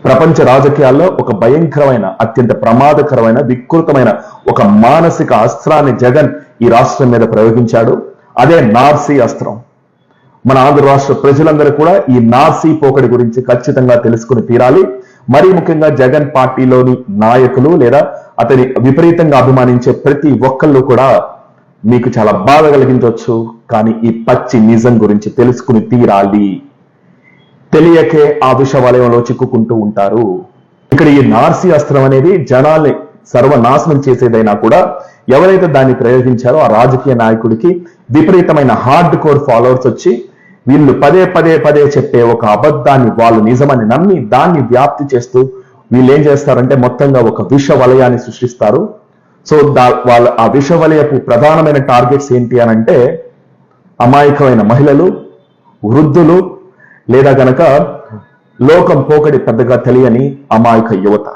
ప్రపంచ రాజకీయాల్లో ఒక భయంకరమైన, అత్యంత ప్రమాదకరమైన, వికృతమైన ఒక మానసిక అస్త్రాన్ని జగన్ ఈ రాష్ట్రం మీద ప్రయోగించాడు. అదే నార్సీ అస్త్రం. మన ఆంధ్ర రాష్ట్ర ప్రజలందరూ కూడా ఈ నార్సీ పోకడి గురించి ఖచ్చితంగా తెలుసుకుని తీరాలి. మరీ ముఖ్యంగా జగన్ పార్టీలోని నాయకులు లేదా అతని విపరీతంగా అభిమానించే ప్రతి ఒక్కళ్ళు కూడా మీకు చాలా బాధ కలిగించవచ్చు, కానీ ఈ పచ్చి నిజం గురించి తెలుసుకుని తీరాలి. తెలియకే ఆ విష వలయంలో చిక్కుకుంటూ ఉంటారు. ఇక్కడ ఈ నార్సీ అస్త్రం అనేది జనాల్ని సర్వనాశనం చేసేదైనా కూడా ఎవరైతే దాన్ని ప్రయోగించారో ఆ రాజకీయ నాయకుడికి విపరీతమైన హార్డ్ కోర్ ఫాలోవర్స్ వచ్చి వీళ్ళు పదే పదే పదే చెప్పే ఒక అబద్ధాన్ని వాళ్ళు నిజమని నమ్మి దాన్ని వ్యాప్తి చేస్తూ వీళ్ళు ఏం చేస్తారంటే మొత్తంగా ఒక విష వలయాన్ని సృష్టిస్తారు. సో వాళ్ళ ఆ విష వలయపు ప్రధానమైన టార్గెట్స్ ఏంటి అని అంటే అమాయకమైన మహిళలు, వృద్ధులు, లేదా గనక లోకం పోకడి పెద్దగా తెలియని అమాయక యువత.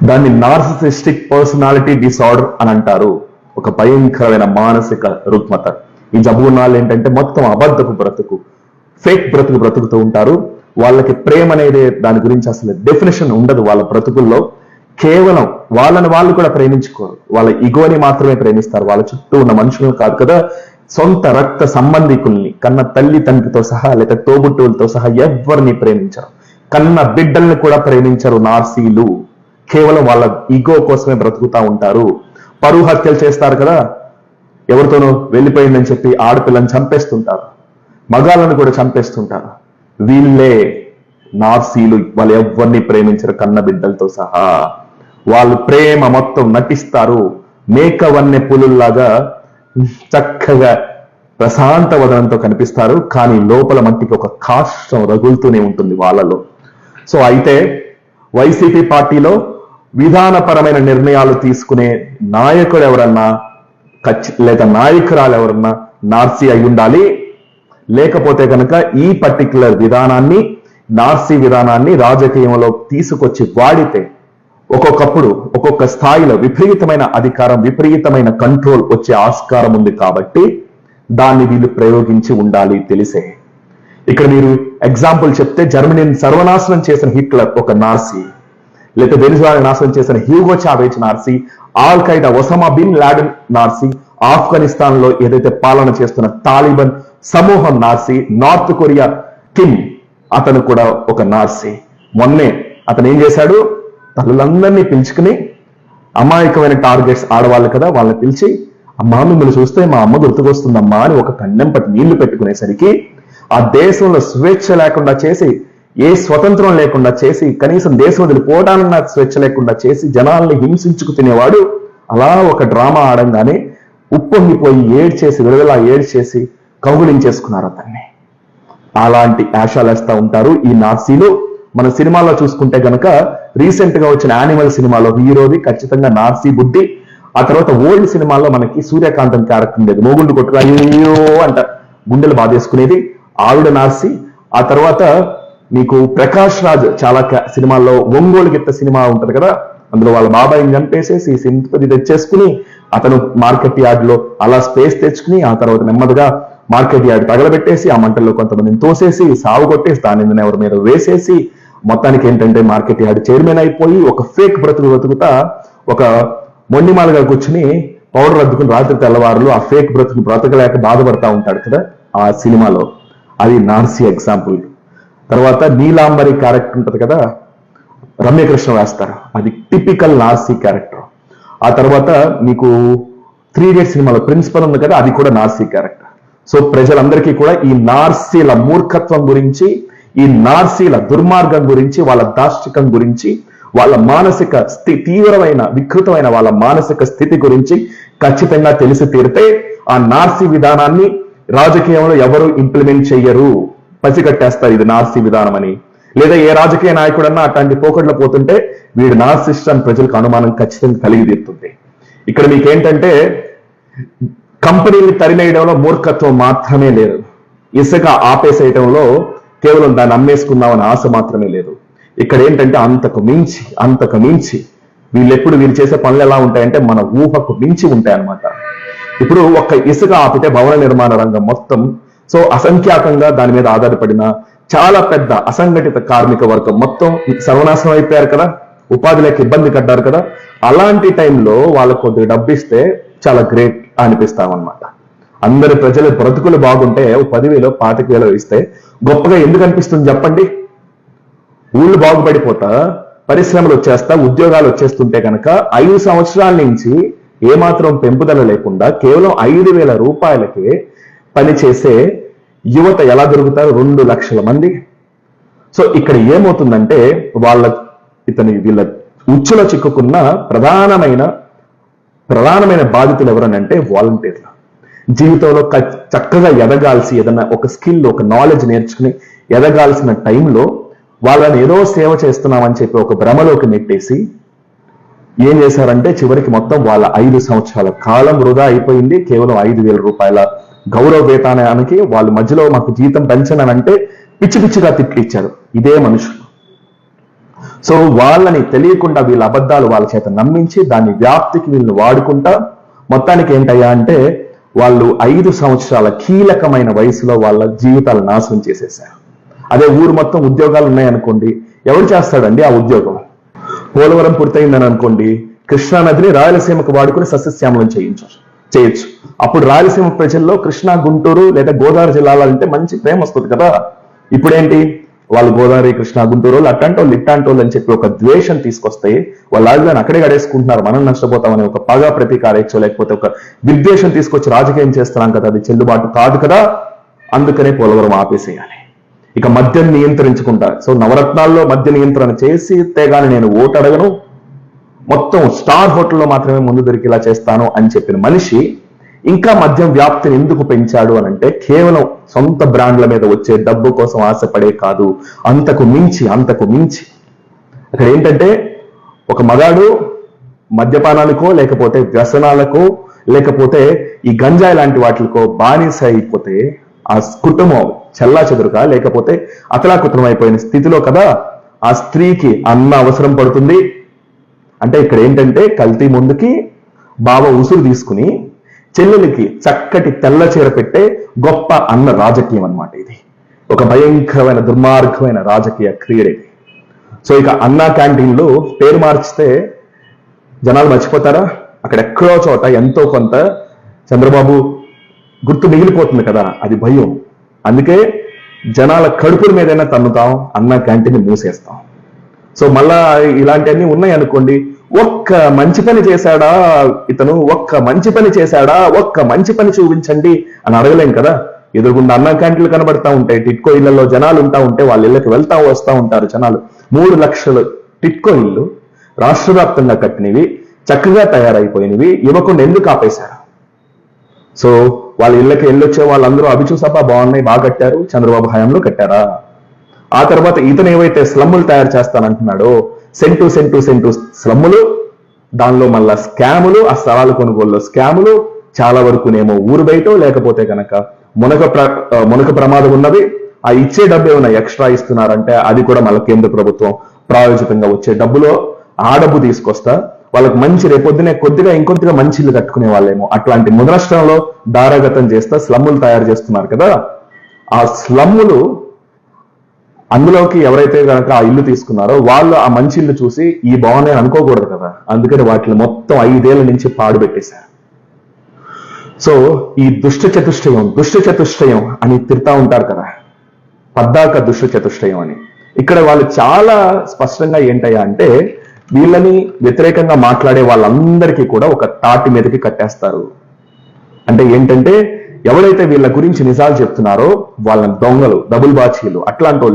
దాన్ని నార్సిసిస్టిక్ పర్సనాలిటీ డిసార్డర్ అని అంటారు. ఒక భయంకరమైన మానసిక రుగ్మత. ఈ జబ్బు ఉన్న వాళ్ళు ఏంటంటే మొత్తం అబద్ధపు బ్రతుకు, ఫేక్ బ్రతుకు బ్రతుకుతూ ఉంటారు. వాళ్ళకి ప్రేమ అనేది దాని గురించి అసలు డెఫినేషన్ ఉండదు వాళ్ళ బ్రతుకుల్లో. కేవలం వాళ్ళని వాళ్ళు కూడా ప్రేమించుకోరు, వాళ్ళ ఇగోని మాత్రమే ప్రేమిస్తారు. వాళ్ళ చుట్టూ ఉన్న మనుషులను కాదు కదా, సొంత రక్త సంబంధికుల్ని, కన్న తల్లి తండ్రితో సహా లేదా తోబుట్టువులతో సహా ఎవరిని ప్రేమించరు. కన్న బిడ్డల్ని కూడా ప్రేమించరు నార్సీలు. కేవలం వాళ్ళ ఈగో కోసమే బ్రతుకుతా ఉంటారు. పరువు హత్యలు చేస్తారు కదా, ఎవరితోనో వెళ్ళిపోయిందని చెప్పి ఆడపిల్లని చంపేస్తుంటారు, మగాళ్ళను కూడా చంపేస్తుంటారు. వీళ్ళే నార్సీలు. వాళ్ళు ఎవరిని ప్రేమించరు కన్న బిడ్డలతో సహా. వాళ్ళు ప్రేమ మొత్తం నటిస్తారు. మేకవన్నె పులుల్లాగా చక్కగా ప్రశాంత వదనంతో కనిపిస్తారు, కానీ లోపల మట్టికి ఒక కాష్టం రగులుతూనే ఉంటుంది వాళ్ళలో. సో అయితే వైసీపీ పార్టీలో విధానపరమైన నిర్ణయాలు తీసుకునే నాయకుడు ఎవరన్నా లేదా నాయకురాలు ఎవరన్నా నార్సీ అయి ఉండాలి. లేకపోతే కనుక ఈ పర్టికులర్ విధానాన్ని, నార్సీ విధానాన్ని రాజకీయంలో తీసుకొచ్చి వాడితే ఒక్కొక్కప్పుడు ఒక్కొక్క స్థాయిలో విపరీతమైన అధికారం, విపరీతమైన కంట్రోల్ వచ్చే ఆస్కారం ఉంది. కాబట్టి దాన్ని వీళ్ళు ప్రయోగించి ఉండాలి తెలిసే. ఇక్కడ మీరు ఎగ్జాంపుల్ చెప్తే జర్మనీని సర్వనాశనం చేసిన హిట్లర్ ఒక నార్సీ, లేకపోతే వెనిజులాని నాశనం చేసిన హ్యూగో చావేజ్ నార్సీ, Al Qaeda Osama bin Laden నార్సీ, ఆఫ్ఘనిస్తాన్ లో ఏదైతే పాలన చేస్తున్న తాలిబాన్ సమూహం నార్సీ, నార్త్ కొరియా కిమ్ అతను కూడా ఒక నార్సీ. మొన్నే అతను ఏం చేశాడు, తల్లులందరినీ పిలుచుకుని అమాయకమైన టార్గెట్స్ ఆడవాళ్ళు కదా, వాళ్ళని పిలిచి అమ్మా మిమ్మల్ని చూస్తే మా అమ్మ గుర్తుకొస్తుందమ్మా అని ఒక కన్నెం పట్టి నీళ్లు పెట్టుకునేసరికి ఆ దేశంలో స్వేచ్ఛ లేకుండా చేసి, ఏ స్వతంత్రం లేకుండా చేసి, కనీసం దేశం వదిలిపోవడాలన్న స్వేచ్ఛ లేకుండా చేసి జనాల్ని హింసించుకు తినేవాడు అలా ఒక డ్రామా ఆడంగానే ఉప్పొంగిపోయి ఏడ్చేసి విడుదల ఏడ్చేసి కౌగులించేసుకున్నారు అతన్ని. అలాంటి యాషాలు వేస్తా ఉంటారు ఈ నార్సీలు. మన సినిమాలో చూసుకుంటే గనక రీసెంట్ గా వచ్చిన యానిమల్ సినిమాలో హీరోది ఖచ్చితంగా నార్సీ బుద్ధి. ఆ తర్వాత ఓల్డ్ సినిమాల్లో మనకి సూర్యకాంతం క్యారెక్టర్ ఉండేది, మోగుండు కొట్టుగా అయ్యో అంట గుండెలు బాధేసుకునేది, ఆవిడ నార్సీ. ఆ తర్వాత మీకు ప్రకాష్ రాజ్ చాలా సినిమాల్లో ఒంగోలు గిత్త సినిమా ఉంటది కదా, అందులో వాళ్ళ బాబాయిని చంపేసేసి సింపతి తెచ్చేసుకుని అతను మార్కెట్ యార్డ్ లో అలా స్పేస్ తెచ్చుకుని ఆ తర్వాత నెమ్మదిగా మార్కెట్ యార్డ్ తగలబెట్టేసి ఆ మంటల్లో కొంతమందిని తోసేసి సాగు కొట్టేసి దాని ఎవరి మీద వేసేసి మొత్తానికి ఏంటంటే మార్కెట్ యార్డ్ చైర్మన్ అయిపోయి ఒక ఫేక్ బ్రతుకుతా ఒక మొండిమాలుగా కూర్చుని పౌడర్ అద్దుకుని రాత్రి తెల్లవారులు ఆ ఫేక్ బ్రతకలేక బాధపడతా ఉంటాడు కదా ఆ సినిమాలో. అది నార్సీ ఎగ్జాంపుల్. తర్వాత నీలాంబరి క్యారెక్టర్ ఉంటది కదా, రమ్యకృష్ణ వేస్తారు, అది టిపికల్ నార్సీ క్యారెక్టర్. ఆ తర్వాత మీకు 3 Idiots సినిమాలో ప్రిన్సిపల్ ఉంది కదా, అది కూడా నార్సీ క్యారెక్టర్. సో ప్రజలందరికీ కూడా ఈ నార్సీల మూర్ఖత్వం గురించి, ఈ నార్సీల దుర్మార్గం గురించి, వాళ్ళ దాష్టికం గురించి, వాళ్ళ మానసిక తీవ్రమైన వికృతమైన వాళ్ళ మానసిక స్థితి గురించి ఖచ్చితంగా తెలిసి తీరితే ఆ నార్సీ విధానాన్ని రాజకీయంలో ఎవరు ఇంప్లిమెంట్ చెయ్యరు, పసిగట్టేస్తారు ఇది నార్సీ విధానం అని. లేదా ఏ రాజకీయ నాయకుడన్నా అట్లాంటి పోకడ్లో పోతుంటే వీడు నార్సిస్ట్ అని ప్రజలకు అనుమానం ఖచ్చితంగా కలిగి తీరుతుంది. ఇక్కడ మీకేంటంటే కంపెనీని తరిమేయడంలో మూర్ఖత్వం మాత్రమే లేదు, ఇసుక ఆపేసేయడంలో కేవలం దాన్ని అమ్మేసుకుందామని ఆశ మాత్రమే లేదు. ఇక్కడ ఏంటంటే అంతకు మించి వీళ్ళు చేసే పనులు ఎలా ఉంటాయంటే మన ఊహకు మించి ఉంటాయి అన్నమాట. ఇప్పుడు ఒక్క ఇసుక ఆపితే భవన నిర్మాణ రంగం మొత్తం, సో అసంఖ్యాకంగా దాని మీద ఆధారపడిన చాలా పెద్ద అసంఘటిత కార్మిక వర్గం మొత్తం సర్వనాశనం అయిపోయారు కదా, ఉపాధి లేక ఇబ్బంది పడ్డారు కదా. అలాంటి టైంలో వాళ్ళకు కొద్దిగా డబ్బు ఇస్తే చాలా గ్రేట్ అనిపిస్తామన్నమాట. అందరి ప్రజల బ్రతుకులు బాగుంటే 10,000 25,000 ఇస్తే గొప్పగా ఎందుకు అనిపిస్తుంది చెప్పండి? ఊళ్ళు బాగుపడిపోతా, పరిశ్రమలు వచ్చేస్తా, ఉద్యోగాలు వచ్చేస్తుంటే కనుక 5 సంవత్సరాల నుంచి ఏమాత్రం పెంపుదల లేకుండా కేవలం 5,000 రూపాయలకే పనిచేసే యువత ఎలా దొరుకుతారు? 2 లక్షల మంది. సో ఇక్కడ ఏమవుతుందంటే వీళ్ళ ఉచ్చులో చిక్కుకున్న ప్రధానమైన బాధితులు ఎవరనంటే వాలంటీర్లు. జీవితంలో చక్కగా ఎదగాల్సి, ఏదన్నా ఒక స్కిల్, ఒక నాలెడ్జ్ నేర్చుకుని ఎదగాల్సిన టైంలో వాళ్ళని ఏదో సేవ చేస్తున్నామని చెప్పి ఒక భ్రమలోకి నెట్టేసి ఏం చేశారంటే చివరికి మొత్తం వాళ్ళ 5 సంవత్సరాల కాలం వృధా అయిపోయింది. కేవలం 5,000 రూపాయల గౌరవ వేతనానికి వాళ్ళు మధ్యలో మాకు జీతం పెంచనంటే పిచ్చి పిచ్చిగా తిట్లిచ్చారు ఇదే మనుషులు. సో వాళ్ళని తెలియకుండా వీళ్ళ అబద్ధాలు వాళ్ళ చేత నమ్మించి దాని వ్యాప్తికి వీళ్ళని వాడుకుంటా మొత్తానికి ఏంటయ్యా అంటే వాళ్ళు 5 సంవత్సరాల కీలకమైన వయసులో వాళ్ళ జీవితాలు నాశనం చేసేసారు. అదే ఊరు మొత్తం ఉద్యోగాలు ఉన్నాయనుకోండి, ఎవరు చేస్తాడండి ఆ ఉద్యోగం? పోలవరం పూర్తయిందని అనుకోండి, కృష్ణా నదిని రాయలసీమకు వాడుకుని సస్యశ్యామలం చేయొచ్చు. అప్పుడు రాయలసీమ ప్రజల్లో కృష్ణా, గుంటూరు లేదా గోదావరి జిల్లాలంటే మంచి ప్రేమ వస్తుంది కదా. ఇప్పుడేంటి, వాళ్ళు గోదావరి, కృష్ణా, గుంటూరు ఇట్టాంటోళ్ళు అని చెప్పి ఒక ద్వేషం తీసుకొస్తే వాళ్ళు రాజధాని అక్కడే గడేసుకుంటున్నారు, మనం నష్టపోతామని ఒక పగ ప్రతీకారేచ్చో లేకపోతే ఒక విద్వేషం తీసుకొచ్చి రాజకీయం చేస్తున్నాం కదా, అది చెల్లుబాటు కాదు కదా. అందుకనే పోలవరం ఆపేసేయాలి. ఇక మద్యం నియంత్రించుకుంటా. సో నవరత్నాల్లో మద్య నియంత్రణ చేసి తేగాని నేను ఓటు అడగను, మొత్తం స్టార్ హోటల్లో మాత్రమే ముందు దొరికేలా చేస్తాను అని చెప్పిన మనిషి ఇంకా మద్యం వ్యాప్తిని ఎందుకు పెంచాడు అనంటే కేవలం సొంత బ్రాండ్ల మీద వచ్చే డబ్బు కోసం ఆశపడే కాదు, అంతకు మించి అక్కడ ఏంటంటే ఒక మగాడు మద్యపానానికో లేకపోతే వ్యసనాలకో లేకపోతే ఈ గంజాయి లాంటి వాటికో బానిస అయిపోతే ఆ కుటుంబం చెల్లా చెదురుగా లేకపోతే అతలాకుతలం అయిపోయిన స్థితిలో కదా ఆ స్త్రీకి అన్న అవసరం పడుతుంది. అంటే ఇక్కడ ఏంటంటే కల్తీ ముందుకి బావ ఉసురు తీసుకుని చెల్లెలికి చక్కటి తెల్ల చీర పెట్టే గొప్ప అన్న రాజకీయం అన్నమాట. ఇది ఒక భయంకరమైన దుర్మార్గమైన రాజకీయ క్రీడ ఇది. సో ఇక అన్నా క్యాంటీన్లు పేరు మార్చితే జనాలు మర్చిపోతారా? అక్కడ ఎక్కడో చోట ఎంతో కొంత చంద్రబాబు గుర్తు మిగిలిపోతుంది కదా, అది భయం. అందుకే జనాల కడుపుల మీదైనా తన్నుతాం, అన్నా క్యాంటీన్ మూసేస్తాం. సో మళ్ళా ఇలాంటివన్నీ ఉన్నాయి అనుకోండి, ఒక్క మంచి పని చేశాడా ఇతను, ఒక్క మంచి పని చూపించండి అని అడగలేం కదా. ఎదురుగుండా అన్నా క్యాంటీన్లు కనబడతా ఉంటాయి, టిట్కో ఇళ్లలో జనాలు ఉంటా ఉంటే వాళ్ళ ఇళ్ళకి వెళ్తా వస్తూ ఉంటారు జనాలు. 3 లక్షల టిట్కో ఇళ్ళు రాష్ట్ర వ్యాప్తంగా కట్టినవి, చక్కగా తయారైపోయినవి ఇవ్వకుండా ఎందుకు ఆపేశారు? సో వాళ్ళ ఇళ్ళకి వెళ్ళొచ్చే వాళ్ళందరూ అవి చూసాపా బాగున్నాయి, బాగా కట్టారు, చంద్రబాబు హయాంలో కట్టారా? ఆ తర్వాత ఇతను ఏవైతే స్లమ్ములు తయారు చేస్తానంటున్నాడో సెంటు స్లమ్ములు, దానిలో మళ్ళా స్కాములు, ఆ స్థలాల కొనుగోలులో స్కాములు, చాలా వరకునేమో ఊరు బయట లేకపోతే కనుక మునక ప్రమాదం ఉన్నవి. ఆ ఇచ్చే డబ్బు ఏమైనా ఎక్స్ట్రా ఇస్తున్నారంటే అది కూడా మళ్ళీ కేంద్ర ప్రభుత్వం ప్రాయోజితంగా వచ్చే డబ్బులో ఆ డబ్బు తీసుకొస్తా వాళ్ళకి మంచి రేపొద్దునే కొద్దిగా ఇంకొద్దిగా మంచి ఇల్లు కట్టుకునే వాళ్ళేమో అట్లాంటి ముద్రాష్ట్రంలో దారాగతం చేస్తా స్లమ్ములు తయారు చేస్తున్నారు కదా. ఆ స్లమ్ములు అందులోకి ఎవరైతే కనుక ఆ ఇల్లు తీసుకున్నారో వాళ్ళు ఆ మంచి ఇల్లు చూసి ఈ బాగున్నాయి అనుకోకూడదు కదా, అందుకని వాటిని మొత్తం 5 ఏళ్ల నుంచి పాడు పెట్టేశారు. సో ఈ దుష్ట చతుష్టయం అని తిడతా ఉంటారు కదా, పద్దాక దుష్ట చతుష్టయం అని. ఇక్కడ వాళ్ళు చాలా స్పష్టంగా ఏంటయ్యా అంటే వీళ్ళని వ్యతిరేకంగా మాట్లాడే వాళ్ళందరికీ కూడా ఒక తాటి మీదకి కట్టేస్తారు. అంటే ఏంటంటే ఎవరైతే వీళ్ళ గురించి నిజాలు చెప్తున్నారో వాళ్ళని దొంగలు, డబుల్ బాచీలు,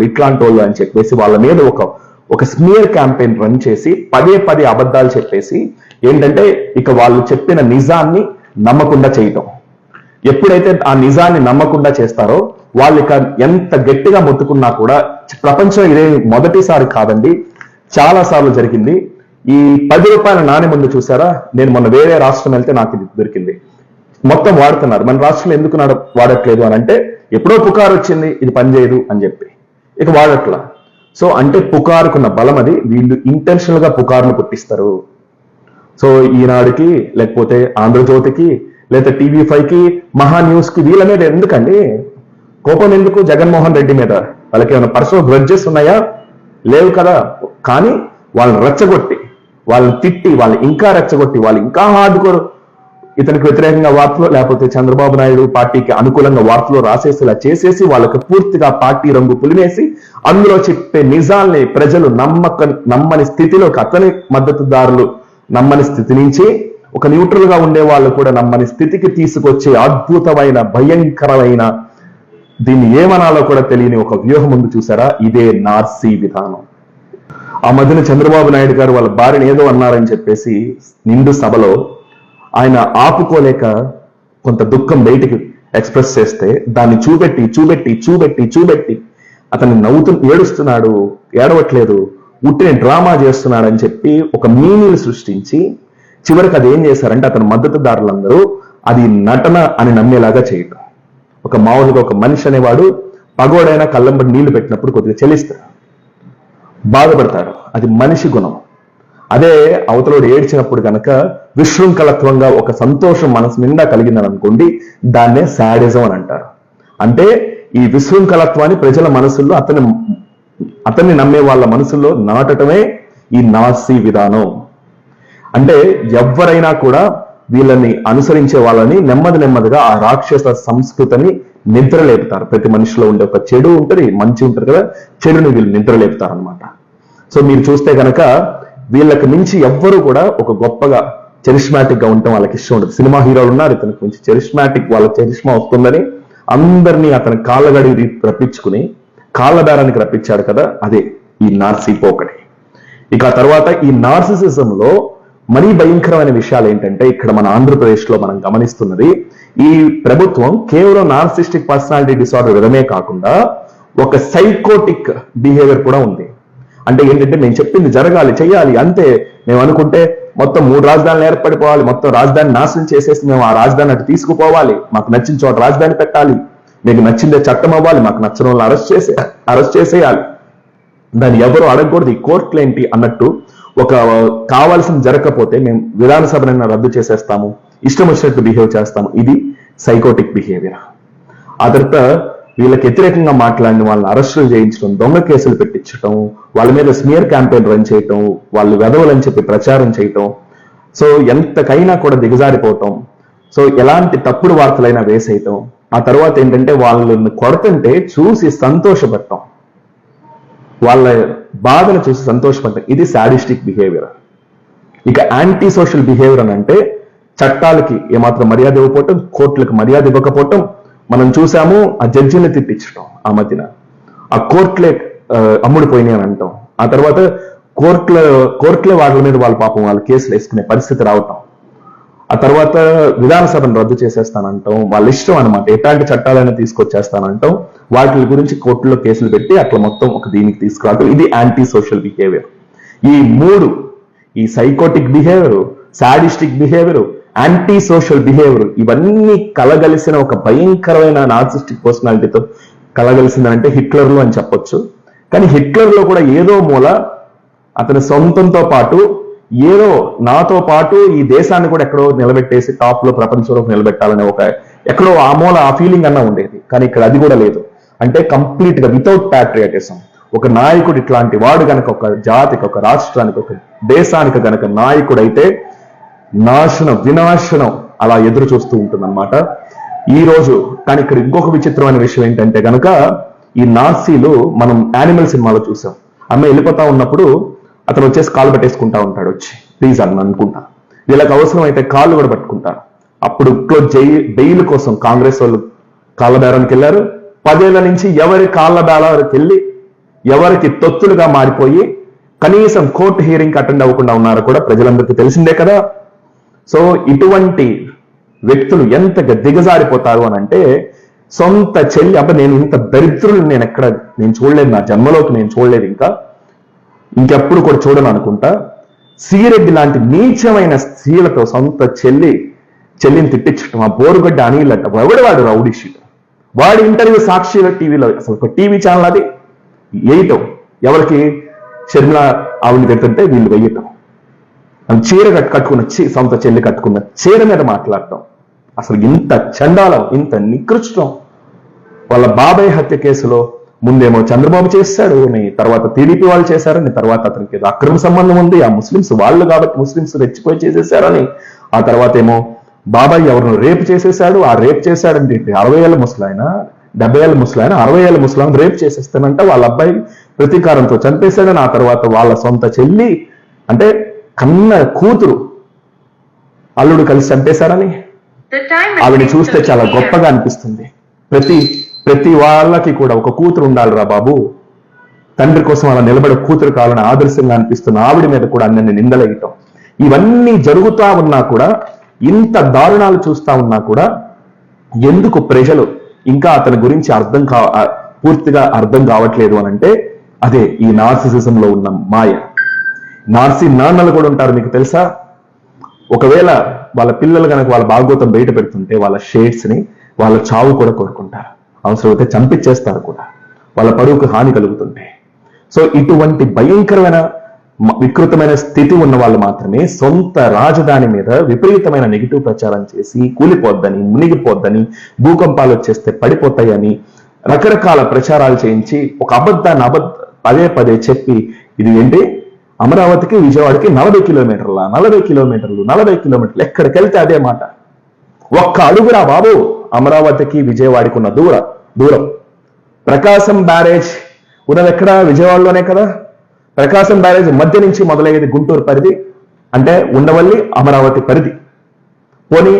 ఇట్లాంటోళ్ళు అని చెప్పేసి వాళ్ళ మీద ఒక స్మియర్ క్యాంపెయిన్ రన్ చేసి పదే అబద్ధాలు చెప్పేసి ఏంటంటే ఇక వాళ్ళు చెప్పిన నిజాన్ని నమ్మకుండా చేయటం. ఎప్పుడైతే ఆ నిజాన్ని నమ్మకుండా చేస్తారో వాళ్ళు ఇక ఎంత గట్టిగా మొత్తుకున్నా కూడా, ప్రపంచం ఇదే మొదటిసారి కాదండి, చాలా సార్లు జరిగింది. ఈ 10 రూపాయల నాణ్యం ముందు చూసారా, నేను మొన్న వేరే రాష్ట్రం వెళ్తే నాకు ఇది దొరికింది. మొత్తం వాడుతున్నారు, మన రాష్ట్రంలో ఎందుకు వాడట్లేదు అని అంటే ఎప్పుడో పుకారు వచ్చింది ఇది పనిచేయదు అని చెప్పి ఇక వాడట్లా. సో అంటే పుకారుకున్న బలం అది, వీళ్ళు ఇంటెన్షనల్ గా పుకారును పుట్టిస్తారు. సో ఈనాడుకి లేకపోతే ఆంధ్రజ్యోతికి లేదా TV5కి, మహా న్యూస్ కి వీళ్ళ మీద ఎందుకండి? కోపం ఎందుకు జగన్మోహన్ రెడ్డి మీద? వాళ్ళకి ఏమైనా పర్సనల్ గ్రడ్జెస్ ఉన్నాయా? లేవు కదా. కానీ వాళ్ళని రెచ్చగొట్టి, వాళ్ళని తిట్టి, వాళ్ళు ఇంకా రెచ్చగొట్టి, వాళ్ళు ఇంకా హార్డ్కోర్ ఇతనికి వ్యతిరేకంగా వార్తలు, లేకపోతే చంద్రబాబు నాయుడు పార్టీకి అనుకూలంగా వార్తలు రాసేసేలా చేసేసి వాళ్ళకి పూర్తిగా పార్టీ రంగు పులిమేసి అందులో చెప్పే నిజాల్ని ప్రజలు నమ్మని స్థితిలోకి, అతని మద్దతుదారులు నమ్మని స్థితి నుంచి ఒక న్యూట్రల్ గా ఉండే వాళ్ళు కూడా నమ్మని స్థితికి తీసుకొచ్చే అద్భుతమైన, భయంకరమైన, దీన్ని ఏమనాలో కూడా తెలియని ఒక వ్యూహం ముందు చూసారా? ఇదే నార్సీ విధానం. ఆ మధ్యన చంద్రబాబు నాయుడు గారు వాళ్ళ భార్యను ఏదో అన్నారని చెప్పేసి నిండు సభలో ఆయన ఆపుకోలేక కొంత దుఃఖం బయటికి ఎక్స్ప్రెస్ చేస్తే దాన్ని చూపెట్టి చూపెట్టి చూపెట్టి చూపెట్టి అతన్ని ఏడుస్తున్నాడు, ఏడవట్లేదు, ఉట్టిని డ్రామా చేస్తున్నాడు అని చెప్పి ఒక మీనింగ్ సృష్టించి చివరికి అది ఏం చేశారంటే అతని మద్దతుదారులందరూ అది నటన అని నమ్మేలాగా చేయటం. ఒక మామూలుగా ఒక మనిషి అనేవాడు పగోడైనా కళ్ళంబడి నీళ్లు పెట్టినప్పుడు కొద్దిగా చెలిస్తాడు, బాధపడతాడు. అది మనిషి గుణం. అదే అవతలోడు ఏడ్చినప్పుడు కనుక విశృంఖలత్వంగా ఒక సంతోషం మనసు నిండా కలిగిందని అనుకోండి, దాన్నే శాడిజం అని అంటారు. అంటే ఈ విశృంఖలత్వాన్ని ప్రజల మనసుల్లో, అతన్ని నమ్మే వాళ్ళ మనసుల్లో నాటటమే ఈ నార్సీ విధానం. అంటే ఎవరైనా కూడా వీళ్ళని అనుసరించే వాళ్ళని నెమ్మదిగా ఆ రాక్షస సంస్కృతిని నిద్రలేపుతారు. ప్రతి మనిషిలో ఉండే ఒక చెడు ఉంటుంది, మంచి ఉంటుంది కదా, చెడుని వీళ్ళు నిద్రలేపుతారు అనమాట. సో మీరు చూస్తే కనుక వీళ్ళకి మించి ఎవ్వరూ కూడా ఒక గొప్పగా చెరిష్మాటిక్ గా ఉండటం వాళ్ళకి ఇష్టం ఉండదు. సినిమా హీరోలు ఉన్నారు, ఇతనికి మించి చెరిష్మాటిక్, వాళ్ళ చెరిష్మా వస్తుందని అందరినీ అతని కాళ్ళగడి రప్పించుకుని కాళ్ళదారానికి రప్పించాడు కదా, అదే ఈ నార్సీ పోకడి. ఇక తర్వాత ఈ నార్సిసిజంలో మరీ భయంకరమైన విషయాలు ఏంటంటే, ఇక్కడ మన ఆంధ్రప్రదేశ్ లో మనం గమనిస్తున్నది, ఈ ప్రభుత్వం కేవలం నార్సిస్టిక్ పర్సనాలిటీ డిసార్డర్ విధమే కాకుండా ఒక సైకోటిక్ బిహేవియర్ కూడా ఉంది. అంటే ఏంటంటే మేము చెప్పింది జరగాలి, చెయ్యాలి అంతే. మేము అనుకుంటే మొత్తం 3 రాజధానులు ఏర్పడిపోవాలి, మొత్తం రాజధాని నాశనం చేసేసి మేము ఆ రాజధాని అటు తీసుకుపోవాలి, మాకు నచ్చిన చోట రాజధాని పెట్టాలి, మీకు నచ్చిందే చట్టం అవ్వాలి, మాకు నచ్చిన వాళ్ళని అరెస్ట్ చేసేయాలి, దాన్ని ఎవరు అడగకూడదు, ఈ కోర్టులు ఏంటి అన్నట్టు ఒక కావాల్సిన జరగకపోతే మేము విధానసభనైనా రద్దు చేసేస్తాము, ఇష్టం వచ్చినట్టు బిహేవ్ చేస్తాము. ఇది సైకోటిక్ బిహేవియర్. ఆ తర్వాత వీళ్ళకి వ్యతిరేకంగా మాట్లాడిన వాళ్ళని అరెస్టులు చేయించడం, దొంగ కేసులు పెట్టించడం, వాళ్ళ మీద స్మియర్ క్యాంపెయిన్ రన్ చేయటం, వాళ్ళు వెధవలని చెప్పి ప్రచారం చేయటం, సో ఎంతకైనా కూడా దిగజారిపోవటం, సో ఎలాంటి తప్పుడు వార్తలైనా వేసేయటం. ఆ తర్వాత ఏంటంటే వాళ్ళని కొడుతుంటే చూసి సంతోషపడటం, వాళ్ళ బాధను చూసి సంతోషపడటం. ఇది సాడిస్టిక్ బిహేవియర్. ఇక యాంటీ సోషల్ బిహేవియర్ అని అంటే చట్టాలకి ఏమాత్రం మర్యాద ఇవ్వకపోవటం, కోర్టులకు మర్యాద ఇవ్వకపోవటం. మనం చూసాము ఆ జడ్జిని తిట్టించడం, ఆ మధ్యన ఆ కోర్టులే అమ్ముడిపోయినాయి అని అంటాం. ఆ తర్వాత కోర్టులే వాళ్ళ మీద వాళ్ళ పాపం వాళ్ళ కేసులు వేసుకునే పరిస్థితి రావటం. ఆ తర్వాత విధానసభను రద్దు చేసేస్తానంటాం, వాళ్ళ ఇష్టం అనమాట, ఎట్లాంటి చట్టాలైనా తీసుకొచ్చేస్తానంటాం, వాటి గురించి కోర్టులో కేసులు పెట్టి అట్లా మొత్తం ఒక దీనికి తీసుకురావటం. ఇది యాంటీ సోషల్ బిహేవియర్. ఈ 3, ఈ psychotic behaviour, sadistic behaviour, anti social behaviour, ఇవన్నీ కలగలిసిన ఒక భయంకరమైన నార్సిస్టిక్ పర్సనాలిటీతో కలగలిసిందంటే హిట్లర్లు అని చెప్పొచ్చు. కానీ హిట్లర్లో కూడా ఏదో మూల అతని సొంతంతో పాటు ఏదో నాతో పాటు ఈ దేశాన్ని కూడా ఎక్కడో నిలబెట్టేసి టాప్ లో ప్రపంచంలో నిలబెట్టాలనే ఒక ఎక్కడో ఆ మూల ఆ ఫీలింగ్ అన్నా ఉండేది. కానీ ఇక్కడ అది కూడా లేదు. అంటే కంప్లీట్ గా వితౌట్ ప్యాట్రియాటిజం. ఒక నాయకుడు ఇట్లాంటి వాడు గనక ఒక జాతికి, ఒక రాష్ట్రానికి, ఒక దేశానికి గనక నాయకుడు అయితే వినాశనం అలా ఎదురు చూస్తూ ఉంటుందన్నమాట ఈ రోజు. కానీ ఇక్కడ ఇంకొక విచిత్రమైన విషయం ఏంటంటే గనక ఈ నార్సీలు మనం యానిమల్ సినిమాలో చూసాం. అమ్మ వెళ్ళిపోతా ఉన్నప్పుడు అతను వచ్చేసి కాళ్ళు పట్టేసుకుంటా ఉంటాడు, వచ్చి ప్లీజ్ అని అనుకుంటా. వీళ్ళకి అవసరం అయితే కాళ్ళు కూడా పట్టుకుంటారు. అప్పుడు బెయిల్ కోసం కాంగ్రెస్ వాళ్ళు కాళ్ళ బేరానికి వెళ్ళారు. 10 ఏళ్ల నుంచి ఎవరి కాళ్ళ బేరానికి వెళ్ళి ఎవరికి తొత్తులుగా మారిపోయి కనీసం కోర్టు హియరింగ్ అటెండ్ అవ్వకుండా ఉన్నారో కూడా ప్రజలందరికీ తెలిసిందే కదా. సో ఇటువంటి వ్యక్తులు ఎంతగా దిగజారిపోతారు అని అంటే, సొంత చెల్లి నేను ఇంత దరిద్రులు నేను చూడలేదు, నా జన్మలోకి నేను చూడలేదు, ఇంకెప్పుడు కూడా చూడను అనుకుంటా. శ్రీరెడ్డి లాంటి నీచమైన స్త్రీలతో సొంత చెల్లిని తిట్టించడం, ఆ బోరుగడ్డ అనిలట ఎవడవాడు రౌడీ షీట్, వాడి ఇంటర్వ్యూ సాక్షిలో టీవీలో, అసలు ఒక టీవీ ఛానల్ అది వేయటం, ఎవరికి షర్మిల ఆవిడని పెడుతుంటే వీళ్ళు వేయటం, చీర కట్టుకున్న సొంత చెల్లి కట్టుకున్న చీర మీద మాట్లాడటం. అసలు ఇంత చండాలం, ఇంత నికృష్టం వాళ్ళ బాబాయ్ హత్య కేసులో ముందేమో చంద్రబాబు చేశాడు అని, తర్వాత టీడీపీ వాళ్ళు చేశారని, తర్వాత అతనికి ఏదో అక్రమ సంబంధం ఉంది, ఆ ముస్లింస్ వాళ్ళు కాబట్టి ముస్లింస్ రెచ్చిపోయి చేసేసారని, ఆ తర్వాత ఏమో బాబాయ్ ఎవరిని రేపు చేసేసాడు, ఆ రేపు చేశాడంటే 60 ఏళ్ళ ముసలాయన, 70 ఏళ్ళ ముసలాయన, 60 ఏళ్ళ ముసలాయన రేపు చేసేస్తానంట వాళ్ళ అబ్బాయి ప్రతీకారంతో చంపేశాడని, ఆ తర్వాత వాళ్ళ సొంత చెల్లి అంటే కన్న కూతురు అల్లుడు కలిసి చంపేశారని. ఆవిడ చూస్తే చాలా గొప్పగా అనిపిస్తుంది. ప్రతి వాళ్ళకి కూడా ఒక కూతురు ఉండాలిరా బాబు, తండ్రి కోసం అలా నిలబడే కూతురు కావాలని ఆదర్శంగా అనిపిస్తున్న ఆవిడ మీద కూడా అన్ని నిందలేయటం, ఇవన్నీ జరుగుతా ఉన్నా కూడా, ఇంత దారుణాలు చూస్తా ఉన్నా కూడా ఎందుకు ప్రజలు ఇంకా అతని గురించి పూర్తిగా అర్థం కావట్లేదు అని అంటే అదే ఈ నార్సిసిజంలో ఉన్న మాయ. నార్సి నాన్నలు కూడా ఉంటారు, మీకు తెలుసా? ఒకవేళ వాళ్ళ పిల్లలు కనుక వాళ్ళ భాగోతం బయట పెడుతుంటే వాళ్ళ షేడ్స్ ని వాళ్ళ చావు కూడా కోరుకుంటారు, అవసరమైతే చంపించేస్తారు కూడా, వాళ్ళ పరువుకు హాని కలుగుతుంటే. సో ఇటువంటి భయంకరమైన వికృతమైన స్థితి ఉన్న వాళ్ళు మాత్రమే సొంత రాజధాని మీద విపరీతమైన నెగిటివ్ ప్రచారం చేసి కూలిపోద్దని, మునిగిపోద్దని, భూకంపాలు వచ్చేస్తే పడిపోతాయని రకరకాల ప్రచారాలు చేయించి ఒక అబద్ధాన్ని పదే పదే చెప్పి, ఇది ఏంటి అమరావతికి విజయవాడకి 40 కిలోమీటర్లు ఎక్కడికి వెళ్తే అదే మాట. ఒక్క అడుగురా బాబు అమరావతికి విజయవాడకి ఉన్న దూరం. ప్రకాశం బ్యారేజ్ ఉన్నది ఎక్కడ? విజయవాడలోనే కదా. ప్రకాశం బ్యారేజ్ మధ్య నుంచి మొదలయ్యేది గుంటూరు పరిధి, అంటే ఉండవల్లి అమరావతి పరిధి. పోనీ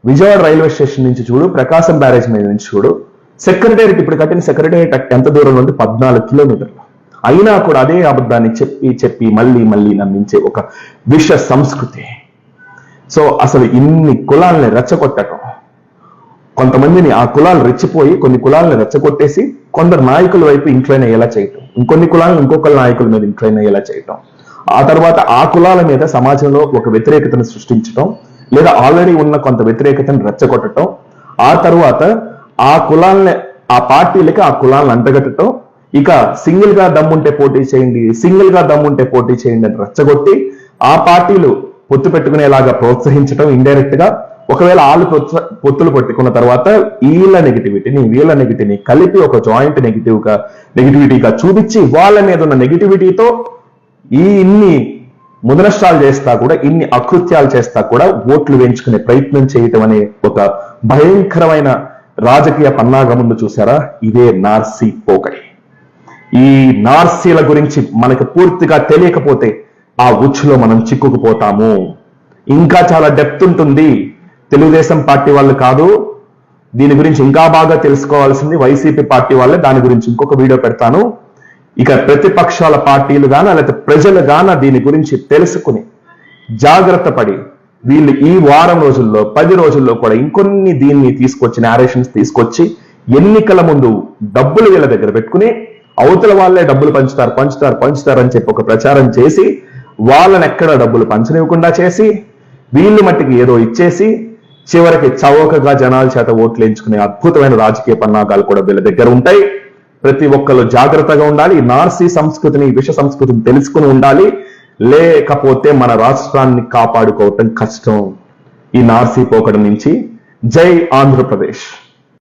విజయవాడ రైల్వే స్టేషన్ నుంచి చూడు, ప్రకాశం బ్యారేజ్ మీద నుంచి చూడు, సెక్రటేరియట్ ఇప్పుడు కట్టిన సెక్రటేరియట్ ఎంత దూరంలో ఉంది? 14 కిలోమీటర్లు. అయినా కూడా అదే అబద్ధాన్ని చెప్పి మళ్ళీ నమ్మించే ఒక విష సంస్కృతి. సో అసలు ఇన్ని కులాలని రెచ్చగొట్టడం, కొంతమందిని ఆ కులాలు రెచ్చిపోయి కొన్ని కులాలను రెచ్చగొట్టేసి కొందరు నాయకుల వైపు ఇంక్లైన్ అయ్యేలా చేయటం, ఇంకొన్ని కులాలను ఇంకొకరి నాయకుల మీద ఇంక్లైన్ అయ్యేలా చేయటం, ఆ తర్వాత ఆ కులాల మీద సమాజంలో ఒక వ్యతిరేకతను సృష్టించడం, లేదా ఆల్రెడీ ఉన్న కొంత వ్యతిరేకతను రెచ్చగొట్టడం, ఆ తర్వాత ఆ కులాలని ఆ పార్టీలకి ఆ కులాలను అంటగట్టడం, ఇక సింగిల్ గా దమ్ముంటే పోటీ చేయండి అని రెచ్చగొట్టి ఆ పార్టీలు పొత్తు పెట్టుకునేలాగా ప్రోత్సహించడం ఇండైరెక్ట్ గా. ఒకవేళ వాళ్ళు పొత్తులు పెట్టుకున్న తర్వాత వీళ్ళ నెగిటివిటీని కలిపి ఒక జాయింట్ నెగిటివిటీగా చూపించి వాళ్ళ మీద ఉన్న నెగిటివిటీతో ఇన్ని ముదనష్టాలు చేస్తా కూడా, ఇన్ని అకృత్యాలు చేస్తా కూడా ఓట్లు వేయించుకునే ప్రయత్నం చేయటం అనే ఒక భయంకరమైన రాజకీయ పన్నాగం ముందు చూసారా? ఇదే నార్సీ పోకడి. ఈ నార్సీల గురించి మనకు పూర్తిగా తెలియకపోతే ఆ ఉచ్చులో మనం చిక్కుకుపోతాము. ఇంకా చాలా డెప్త్ ఉంటుంది. తెలుగుదేశం పార్టీ వాళ్ళు కాదు, దీని గురించి ఇంకా బాగా తెలుసుకోవాల్సింది వైసీపీ పార్టీ వాళ్ళే. దాని గురించి ఇంకొక వీడియో పెడతాను. ఇక ప్రతిపక్షాల పార్టీలు గాన లేకపోతే ప్రజలు గాన దీని గురించి తెలుసుకుని జాగ్రత్త పడి వీళ్ళు ఈ వారం రోజుల్లో 10 రోజుల్లో కూడా ఇంకొన్ని దీన్ని తీసుకొచ్చి నేరేషన్స్ తీసుకొచ్చి ఎన్నికల ముందు డబ్బులు వీళ్ళ దగ్గర పెట్టుకుని అవతల వాళ్ళే డబ్బులు పంచుతారు అని చెప్పి ఒక ప్రచారం చేసి వాళ్ళని ఎక్కడ డబ్బులు పంచనివ్వకుండా చేసి వీళ్ళు మట్టికి ఏదో ఇచ్చేసి చివరికి చౌకగా జనాల చేత ఓట్లు ఎంచుకునే అద్భుతమైన రాజకీయ పన్నాగాలు కూడా వీళ్ళ దగ్గర ఉంటాయి. ప్రతి ఒక్కరు జాగ్రత్తగా ఉండాలి. ఈ నార్సీ సంస్కృతిని, విష సంస్కృతిని తెలుసుకుని ఉండాలి. లేకపోతే మన రాష్ట్రాన్ని కాపాడుకోవటం కష్టం ఈ నార్సీ పోకడ నుంచి. జై ఆంధ్రప్రదేశ్.